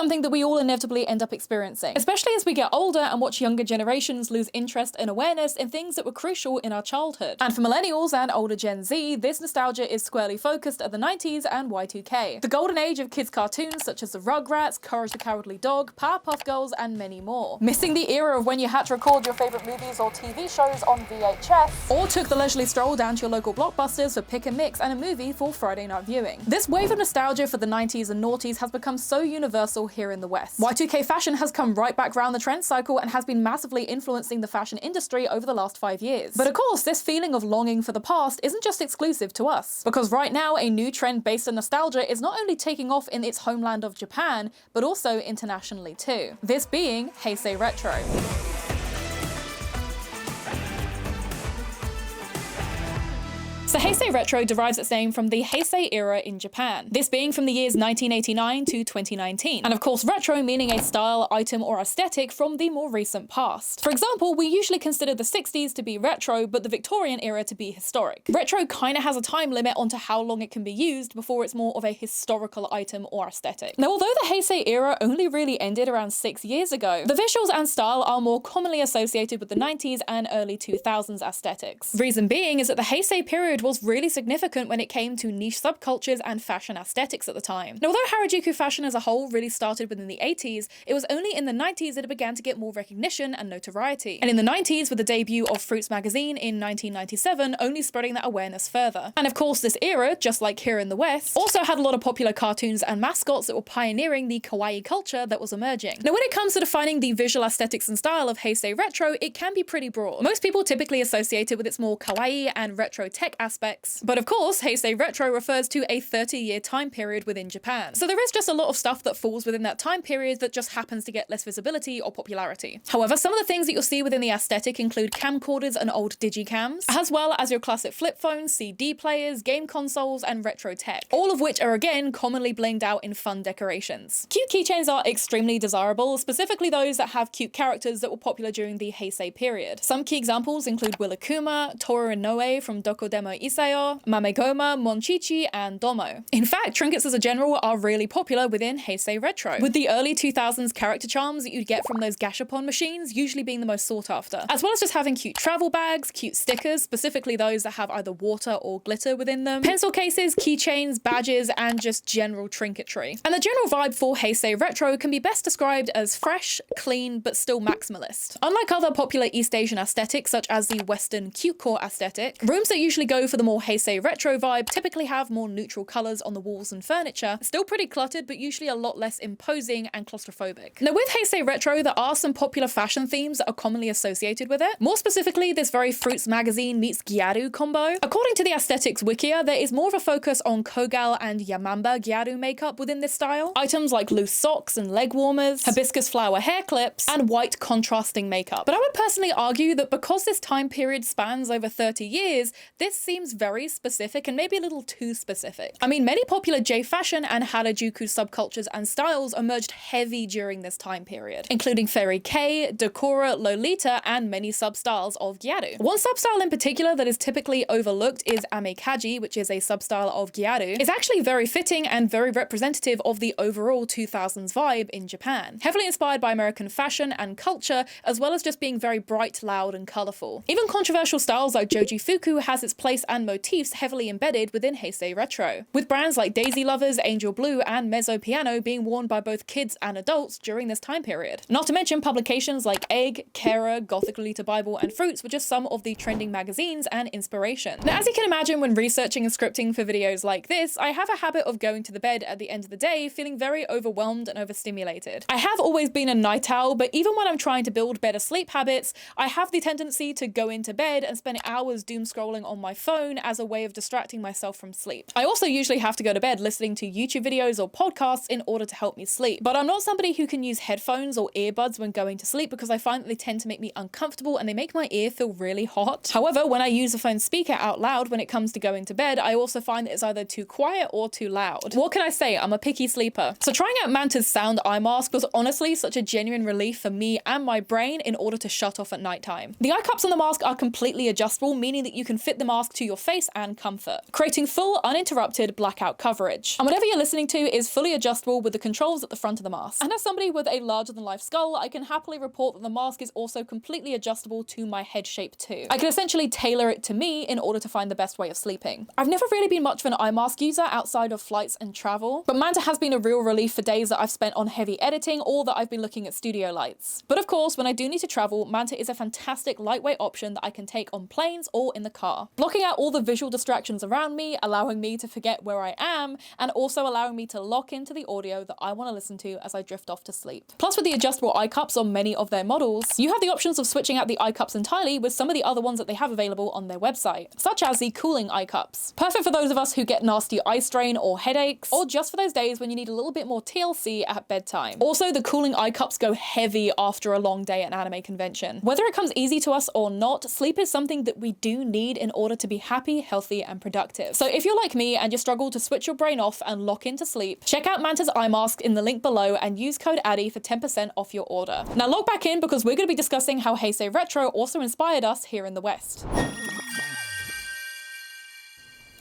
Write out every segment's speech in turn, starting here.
something that we all inevitably end up experiencing, especially as we get older and watch younger generations lose interest and awareness in things that were crucial in our childhood. And for millennials and older Gen Z, this nostalgia is squarely focused at the 90s and Y2K, the golden age of kids' cartoons such as the Rugrats, Courage the Cowardly Dog, Powerpuff Girls, and many more. Missing the era of when you had to record your favorite movies or TV shows on VHS, or took the leisurely stroll down to your local Blockbusters for pick and mix and a movie for Friday night viewing. This wave of nostalgia for the 90s and noughties has become so universal here in the West. Y2K fashion has come right back round the trend cycle and has been massively influencing the fashion industry over the last 5 years. But of course, this feeling of longing for the past isn't just exclusive to us, because right now a new trend based on nostalgia is not only taking off in its homeland of Japan, but also internationally too. This being Heisei Retro. So Heisei Retro derives its name from the Heisei era in Japan, this being from the years 1989 to 2019. And of course, retro meaning a style, item, or aesthetic from the more recent past. For example, we usually consider the 60s to be retro, but the Victorian era to be historic. Retro kinda has a time limit onto how long it can be used before it's more of a historical item or aesthetic. Now, although the Heisei era only really ended around 6 years ago, the visuals and style are more commonly associated with the 90s and early 2000s aesthetics. Reason being is that the Heisei period was really significant when it came to niche subcultures and fashion aesthetics at the time. Now, although Harajuku fashion as a whole really started within the 80s, it was only in the 90s that it began to get more recognition and notoriety. And in the 90s, with the debut of Fruits magazine in 1997, only spreading that awareness further. And of course, this era, just like here in the West, also had a lot of popular cartoons and mascots that were pioneering the Kawaii culture that was emerging. Now, when it comes to defining the visual aesthetics and style of Heisei Retro, it can be pretty broad. Most people typically associate it with its more kawaii and retro tech aspects. But of course, Heisei Retro refers to a 30-year time period within Japan. So there is just a lot of stuff that falls within that time period that just happens to get less visibility or popularity. However, some of the things that you'll see within the aesthetic include camcorders and old digicams, as well as your classic flip phones, CD players, game consoles, and retro tech, all of which are again commonly blinged out in fun decorations. Cute keychains are extremely desirable, specifically those that have cute characters that were popular during the Heisei period. Some key examples include Willakuma, Toru and Noe from Dokodemo Isayo, Mamegoma, Monchichi, and Domo. In fact, trinkets as a general are really popular within Heisei Retro, with the early 2000s character charms that you'd get from those gashapon machines usually being the most sought after, as well as just having cute travel bags, cute stickers, specifically those that have either water or glitter within them, pencil cases, keychains, badges, and just general trinketry. And the general vibe for Heisei Retro can be best described as fresh, clean, but still maximalist. Unlike other popular East Asian aesthetics such as the Western cutecore aesthetic, rooms that usually go for the more Heisei Retro vibe typically have more neutral colours on the walls and furniture, still pretty cluttered but usually a lot less imposing and claustrophobic. Now with Heisei Retro, there are some popular fashion themes that are commonly associated with it. More specifically, this very Fruits magazine meets Gyaru combo. According to the aesthetics wikia, there is more of a focus on Kogal and Yamamba Gyaru makeup within this style. Items like loose socks and leg warmers, hibiscus flower hair clips, and white contrasting makeup. But I would personally argue that because this time period spans over 30 years, this seems very specific and maybe a little too specific. I mean, many popular J-fashion and Harajuku subcultures and styles emerged heavy during this time period, including Fairy K, Decora, Lolita, and many sub-styles of Gyaru. One sub-style in particular that is typically overlooked is Amekaji, which is a sub-style of Gyaru. It's actually very fitting and very representative of the overall 2000s vibe in Japan, heavily inspired by American fashion and culture, as well as just being very bright, loud, and colourful. Even controversial styles like Joji Fuku has its place and motifs heavily embedded within Heisei Retro, with brands like Daisy Lovers, Angel Blue, and Mezzo Piano being worn by both kids and adults during this time period. Not to mention publications like Egg, Kara, Gothic Lolita Bible, and Fruits were just some of the trending magazines and inspiration. Now, as you can imagine, when researching and scripting for videos like this, I have a habit of going to the bed at the end of the day feeling very overwhelmed and overstimulated. I have always been a night owl, but even when I'm trying to build better sleep habits, I have the tendency to go into bed and spend hours doom scrolling on my phone as a way of distracting myself from sleep. I also usually have to go to bed listening to YouTube videos or podcasts in order to help me sleep, but I'm not somebody who can use headphones or earbuds when going to sleep because I find that they tend to make me uncomfortable and they make my ear feel really hot. However, when I use a phone speaker out loud when it comes to going to bed, I also find that it's either too quiet or too loud. What can I say? I'm a picky sleeper. So trying out Manta's sound eye mask was honestly such a genuine relief for me and my brain in order to shut off at nighttime. The eye cups on the mask are completely adjustable, meaning that you can fit the mask to your face and comfort, creating full uninterrupted blackout coverage. And whatever you're listening to is fully adjustable with the controls at the front of the mask. And as somebody with a larger than life skull, I can happily report that the mask is also completely adjustable to my head shape too. I can essentially tailor it to me in order to find the best way of sleeping. I've never really been much of an eye mask user outside of flights and travel, but Manta has been a real relief for days that I've spent on heavy editing or that I've been looking at studio lights. But of course, when I do need to travel, Manta is a fantastic lightweight option that I can take on planes or in the car, blocking out all the visual distractions around me, allowing me to forget where I am, and also allowing me to lock into the audio that I want to listen to as I drift off to sleep. Plus, with the adjustable eye cups on many of their models, you have the options of switching out the eye cups entirely with some of the other ones that they have available on their website, such as the cooling eye cups. Perfect for those of us who get nasty eye strain or headaches, or just for those days when you need a little bit more TLC at bedtime. Also, the cooling eye cups go heavy after a long day at an anime convention. Whether it comes easy to us or not, sleep is something that we do need in order to be happy, healthy, and productive. So if you're like me and you struggle to switch your brain off and lock into sleep, check out Manta's eye mask in the link below and use code ADDY for 10% off your order. Now log back in because we're going to be discussing how Heisei Retro also inspired us here in the West.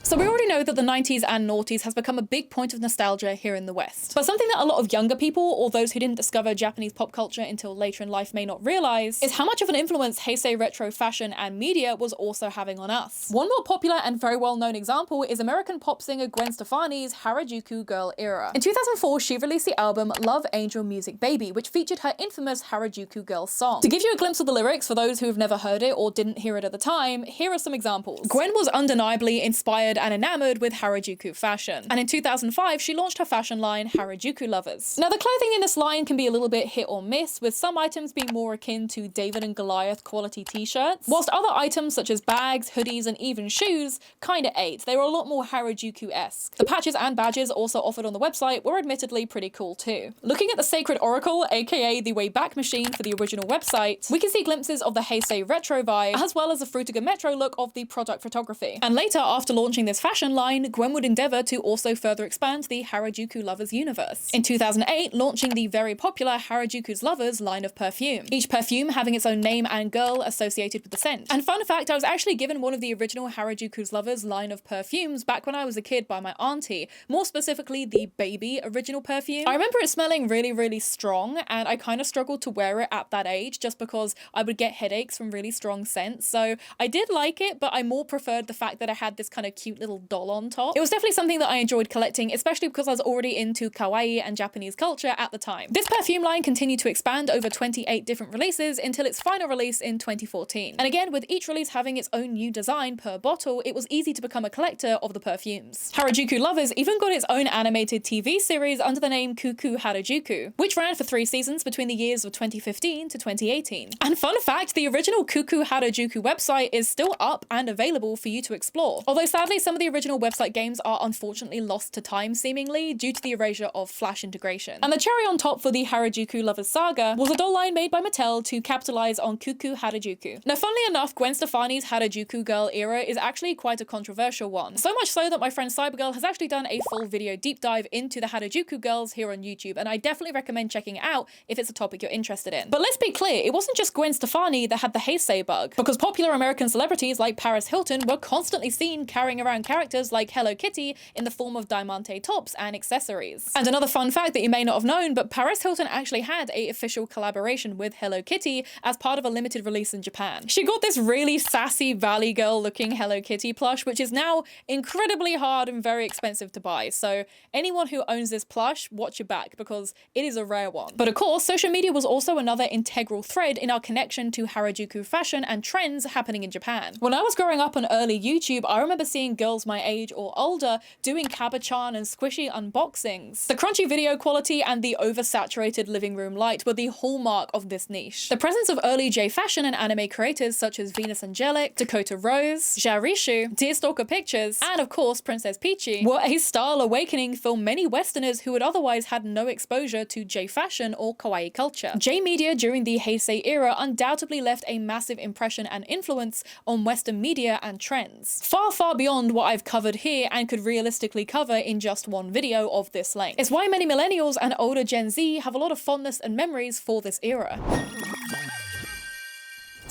So we already know that the 90s and noughties has become a big point of nostalgia here in the West. But something that a lot of younger people, or those who didn't discover Japanese pop culture until later in life, may not realize is how much of an influence Heisei Retro fashion and media was also having on us. One more popular and very well-known example is American pop singer Gwen Stefani's Harajuku girl era. In 2004, she released the album Love Angel Music Baby, which featured her infamous Harajuku girl song. To give you a glimpse of the lyrics for those who have never heard it or didn't hear it at the time, here are some examples. Gwen was undeniably inspired and enamored with Harajuku fashion, and in 2005 she launched her fashion line Harajuku Lovers. Now the clothing in this line can be a little bit hit or miss, with some items being more akin to David and Goliath quality t-shirts, whilst other items such as bags, hoodies, and even shoes kinda ate. They were a lot more Harajuku-esque. The patches and badges also offered on the website were admittedly pretty cool too. Looking at the Sacred Oracle, aka the Wayback Machine for the original website, we can see glimpses of the Heisei Retro vibe, as well as the Frutiger Metro look of the product photography. And later, after launching this fashion line, Gwen would endeavor to also further expand the Harajuku Lovers universe. In 2008, launching the very popular Harajuku's Lovers line of perfume, each perfume having its own name and girl associated with the scent. And fun fact, I was actually given one of the original Harajuku's Lovers line of perfumes back when I was a kid by my auntie, more specifically the baby original perfume. I remember it smelling really, really strong, and I kind of struggled to wear it at that age just because I would get headaches from really strong scents. So I did like it, but I more preferred the fact that I had this kind of cute little doll on top. It was definitely something that I enjoyed collecting, especially because I was already into Kawaii and Japanese culture at the time. This perfume line continued to expand over 28 different releases until its final release in 2014. And again, with each release having its own new design per bottle, it was easy to become a collector of the perfumes. Harajuku Lovers even got its own animated TV series under the name Cuckoo Harajuku, which ran for 3 seasons between the years of 2015 to 2018. And fun fact, the original Cuckoo Harajuku website is still up and available for you to explore. Although sadly, some of the original website games are unfortunately lost to time seemingly due to the erasure of Flash integration. And the cherry on top for the Harajuku Lovers saga was a doll line made by Mattel to capitalize on Cuckoo Harajuku. Now funnily enough, Gwen Stefani's Harajuku girl era is actually quite a controversial one. So much so that my friend Cybergirl has actually done a full video deep dive into the Harajuku girls here on YouTube, and I definitely recommend checking it out if it's a topic you're interested in. But let's be clear, it wasn't just Gwen Stefani that had the Heisei bug, because popular American celebrities like Paris Hilton were constantly seen carrying around characters like Hello Kitty in the form of diamante tops and accessories. And another fun fact that you may not have known, but Paris Hilton actually had an official collaboration with Hello Kitty as part of a limited release in Japan. She got this really sassy Valley Girl looking Hello Kitty plush, which is now incredibly hard and very expensive to buy. So anyone who owns this plush, watch your back because it is a rare one. But of course, social media was also another integral thread in our connection to Harajuku fashion and trends happening in Japan. When I was growing up on early YouTube, I remember seeing girls my age or older doing cabochon and squishy unboxings. The crunchy video quality and the oversaturated living room light were the hallmark of this niche. The presence of early J fashion and anime creators such as Venus Angelic, Dakota Rose, Jarishu, Deerstalker Pictures, and of course Princess Peachy were a style awakening for many Westerners who had otherwise had no exposure to J fashion or Kawaii culture. J media during the Heisei era undoubtedly left a massive impression and influence on Western media and trends, far, far beyond what I've covered here and could realistically cover in just one video of this length. It's why many millennials and older Gen Z have a lot of fondness and memories for this era.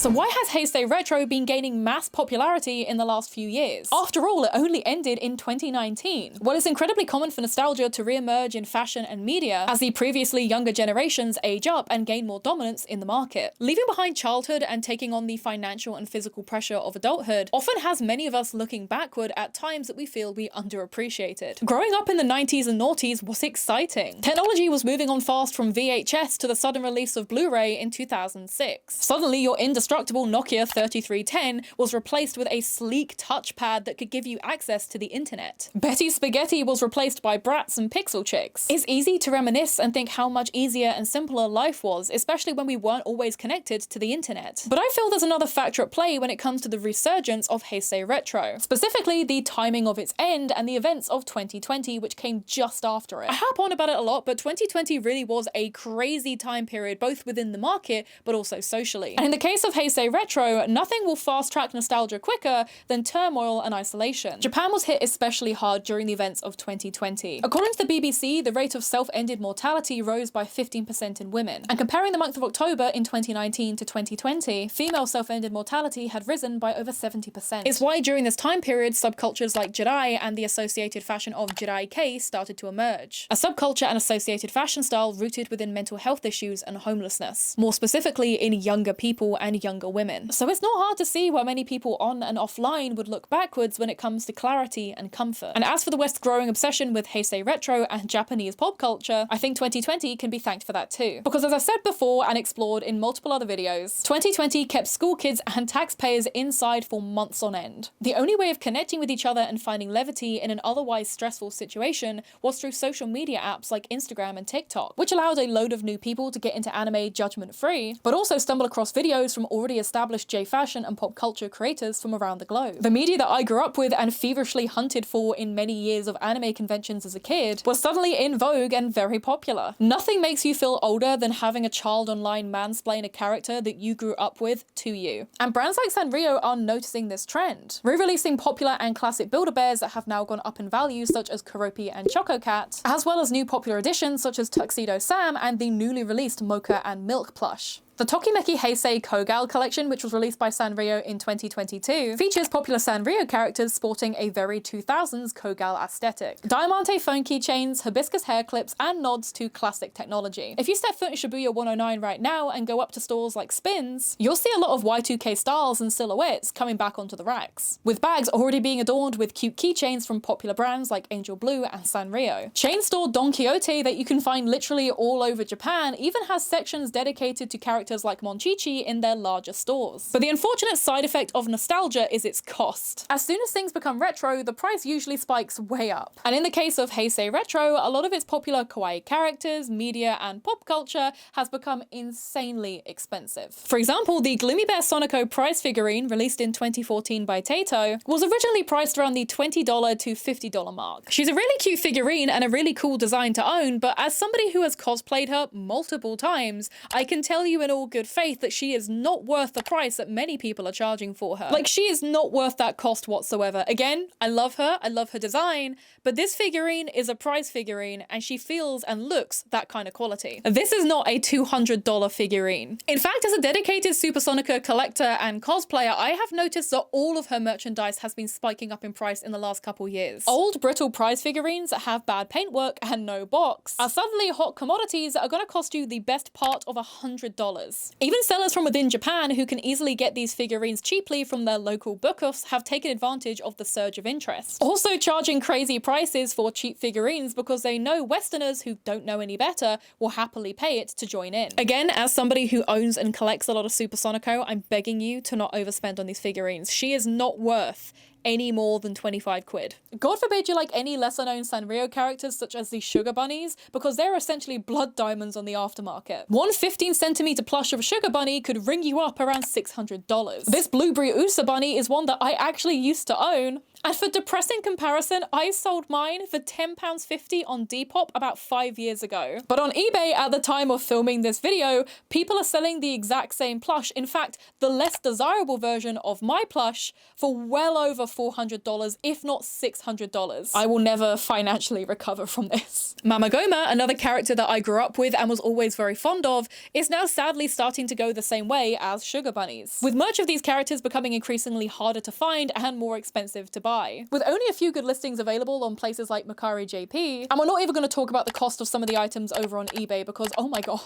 So why has Heisei Retro been gaining mass popularity in the last few years? After all, it only ended in 2019. Well, it's incredibly common for nostalgia to re-emerge in fashion and media as the previously younger generations age up and gain more dominance in the market. Leaving behind childhood and taking on the financial and physical pressure of adulthood often has many of us looking backward at times that we feel we underappreciated. Growing up in the 90s and noughties was exciting. Technology was moving on fast from VHS to the sudden release of Blu-ray in 2006. Suddenly, your indestructible Nokia 3310 was replaced with a sleek touchpad that could give you access to the internet. Betty's Spaghetti was replaced by Bratz and Pixel Chicks. It's easy to reminisce and think how much easier and simpler life was, especially when we weren't always connected to the internet. But I feel there's another factor at play when it comes to the resurgence of Heisei Retro, specifically the timing of its end and the events of 2020, which came just after it. I harp on about it a lot, but 2020 really was a crazy time period, both within the market, but also socially. And in the case of Heisei Retro, nothing will fast-track nostalgia quicker than turmoil and isolation. Japan was hit especially hard during the events of 2020. According to the BBC, the rate of self-ended mortality rose by 15% in women. And comparing the month of October in 2019 to 2020, female self-ended mortality had risen by over 70%. It's why during this time period, subcultures like Jidai and the associated fashion of Jidai-kei started to emerge. A subculture and associated fashion style rooted within mental health issues and homelessness, more specifically in younger people and younger women. So it's not hard to see why many people on and offline would look backwards when it comes to clarity and comfort. And as for the West's growing obsession with Heisei Retro and Japanese pop culture, I think 2020 can be thanked for that too. Because as I've said before and explored in multiple other videos, 2020 kept school kids and taxpayers inside for months on end. The only way of connecting with each other and finding levity in an otherwise stressful situation was through social media apps like Instagram and TikTok, which allowed a load of new people to get into anime judgment-free, but also stumble across videos from already established J-fashion and pop culture creators from around the globe. The media that I grew up with and feverishly hunted for in many years of anime conventions as a kid was suddenly in vogue and very popular. Nothing makes you feel older than having a child online mansplain a character that you grew up with to you. And brands like Sanrio are noticing this trend, re-releasing popular and classic Build-A-Bears that have now gone up in value, such as Keroppi and Choco Cat, as well as new popular additions such as Tuxedo Sam and the newly released Mocha and Milk plush. The Tokimeki Heisei Kogal collection, which was released by Sanrio in 2022, features popular Sanrio characters sporting a very 2000s Kogal aesthetic. Diamante phone keychains, hibiscus hair clips, and nods to classic technology. If you step foot in Shibuya 109 right now and go up to stores like Spins, you'll see a lot of Y2K styles and silhouettes coming back onto the racks, with bags already being adorned with cute keychains from popular brands like Angel Blue and Sanrio. Chain store Don Quixote that you can find literally all over Japan even has sections dedicated to characters like Monchichi in their larger stores. But the unfortunate side effect of nostalgia is its cost. As soon as things become retro, the price usually spikes way up. And in the case of Heisei Retro, a lot of its popular kawaii characters, media, and pop culture has become insanely expensive. For example, the Gloomy Bear Sonico prize figurine, released in 2014 by Taito, was originally priced around the $20 to $50 mark. She's a really cute figurine and a really cool design to own, but as somebody who has cosplayed her multiple times, I can tell you in all good faith that she is not worth the price that many people are charging for her. Like, she is not worth that cost whatsoever. Again, I love her design, but this figurine is a prize figurine and she feels and looks that kind of quality. This is not a $200 figurine. In fact, as a dedicated Supersonica collector and cosplayer, I have noticed that all of her merchandise has been spiking up in price in the last couple years. Old, brittle prize figurines that have bad paintwork and no box are suddenly hot commodities that are going to cost you the best part of $100. Even sellers from within Japan who can easily get these figurines cheaply from their local bookoffs have taken advantage of the surge of interest. Also charging crazy prices for cheap figurines because they know Westerners who don't know any better will happily pay it to join in. Again, as somebody who owns and collects a lot of Supersonico, I'm begging you to not overspend on these figurines. She is not worth any more than 25 quid. God forbid you like any lesser known Sanrio characters such as the Sugar Bunnies, because they're essentially blood diamonds on the aftermarket. One 15cm plush of a Sugar Bunny could ring you up around $600. This Blueberry Usa Bunny is one that I actually used to own. And for depressing comparison, I sold mine for £10.50 on Depop about 5 years ago. But on eBay at the time of filming this video, people are selling the exact same plush, in fact, the less desirable version of my plush, for well over $400, if not $600. I will never financially recover from this. Mamagoma, another character that I grew up with and was always very fond of, is now sadly starting to go the same way as sugar bunnies, with much of these characters becoming increasingly harder to find and more expensive to buy. With only a few good listings available on places like Mercari JP, and we're not even going to talk about the cost of some of the items over on eBay because oh my god.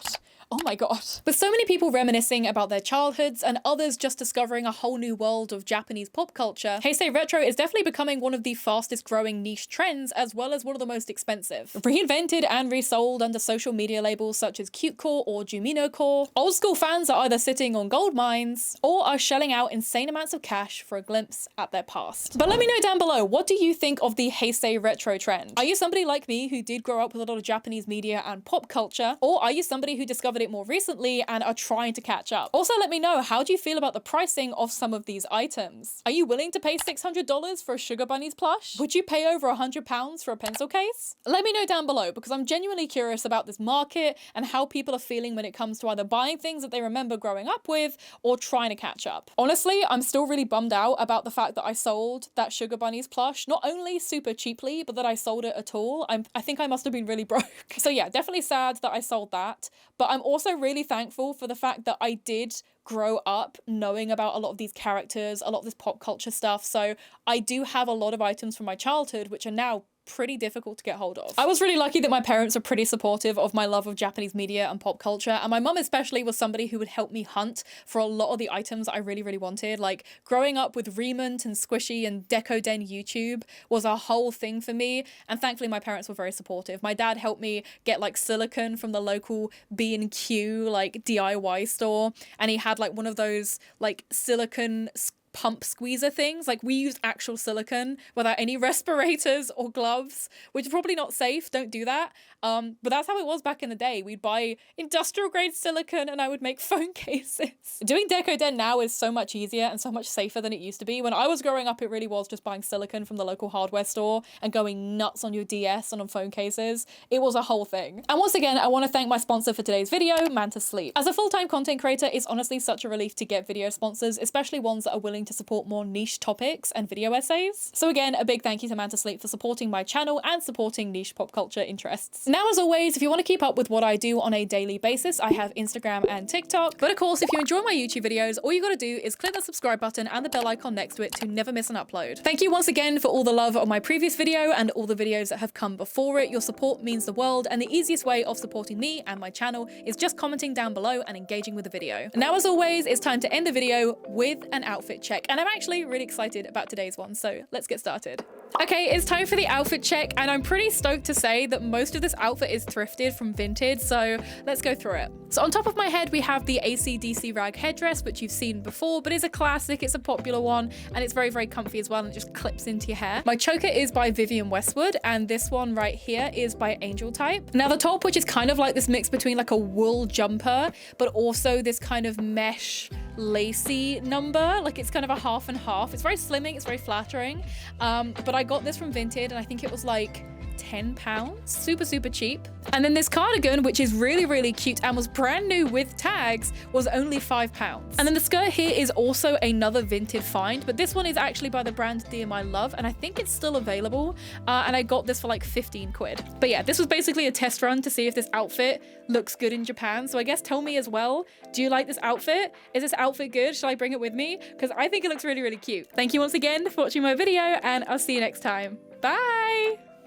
With so many people reminiscing about their childhoods and others just discovering a whole new world of Japanese pop culture, Heisei Retro is definitely becoming one of the fastest growing niche trends as well as one of the most expensive. Reinvented and resold under social media labels such as Cutecore or Juminocore, old school fans are either sitting on gold mines or are shelling out insane amounts of cash for a glimpse at their past. But let me know down below, what do you think of the Heisei Retro trend? Are you somebody like me who did grow up with a lot of Japanese media and pop culture, or are you somebody who discovered it more recently and are trying to catch up? Also, let me know, how do you feel about the pricing of some of these items? Are you willing to pay $600 for a Sugar Bunnies plush? Would you pay over £100 for a pencil case? Let me know down below because I'm genuinely curious about this market and how people are feeling when it comes to either buying things that they remember growing up with or trying to catch up. Honestly, I'm still really bummed out about the fact that I sold that Sugar Bunnies plush, not only super cheaply, but that I sold it at all. I think I must have been really broke. So yeah, definitely sad that I sold that, but I'm also really thankful for the fact that I did grow up knowing about a lot of these characters, a lot of this pop culture stuff. So I do have a lot of items from my childhood which are now pretty difficult to get hold of. I was really lucky that my parents are pretty supportive of my love of Japanese media and pop culture, and my mum especially was somebody who would help me hunt for a lot of the items I really wanted. Like growing up with Remont and Squishy and Decoden YouTube was a whole thing for me, and thankfully my parents were very supportive. My dad helped me get like silicone from the local B&Q like DIY store, and he had like one of those like silicone pump squeezer things. Like we used actual silicone without any respirators or gloves, which is probably not safe, don't do that, but that's how it was back in the day. We'd buy industrial grade silicone and I would make phone cases. Doing Decoden now is so much easier and so much safer than it used to be. When I was growing up, it really was just buying silicone from the local hardware store and going nuts on your DS and on phone cases. It was a whole thing. And once again, I want to thank my sponsor for today's video, Manta Sleep. As a full-time content creator, it's honestly such a relief to get video sponsors, especially ones that are willing to support more niche topics and video essays. So again, a big thank you to Manta Sleep for supporting my channel and supporting niche pop culture interests. Now, as always, if you want to keep up with what I do on a daily basis, I have Instagram and TikTok. But of course, if you enjoy my YouTube videos, all you gotta do is click the subscribe button and the bell icon next to it to never miss an upload. Thank you once again for all the love on my previous video and all the videos that have come before it. Your support means the world, and the easiest way of supporting me and my channel is just commenting down below and engaging with the video. Now, as always, it's time to end the video with an outfit check, and I'm actually really excited about today's one, so let's get started. Okay, it's time for the outfit check, and I'm pretty stoked to say that most of this outfit is thrifted from Vinted, so let's go through it. So on top of my head, we have the AC/DC rag headdress, which you've seen before, but is a classic, it's a popular one, and it's very comfy as well, and it just clips into your hair. My choker is by Vivienne Westwood, and this one right here is by Angel Type. Now the top, which is kind of like this mix between like a wool jumper, but also this kind of mesh lacy number, like it's kind of a half and half. It's very slimming, it's very flattering, but I got this from Vinted and I think it was like £10, super cheap. And then this cardigan, which is really cute and was brand new with tags, was only £5. And then the skirt here is also another Vinted find, but this one is actually by the brand Dear My Love, and I think it's still available, and I got this for like 15 quid. But yeah, this was basically a test run to see if this outfit looks good in Japan, so I guess tell me as well, do you like this outfit? Is this outfit good? Should I bring it with me? Because I think it looks really cute. Thank you once again for watching my video, and I'll see you next time. Bye!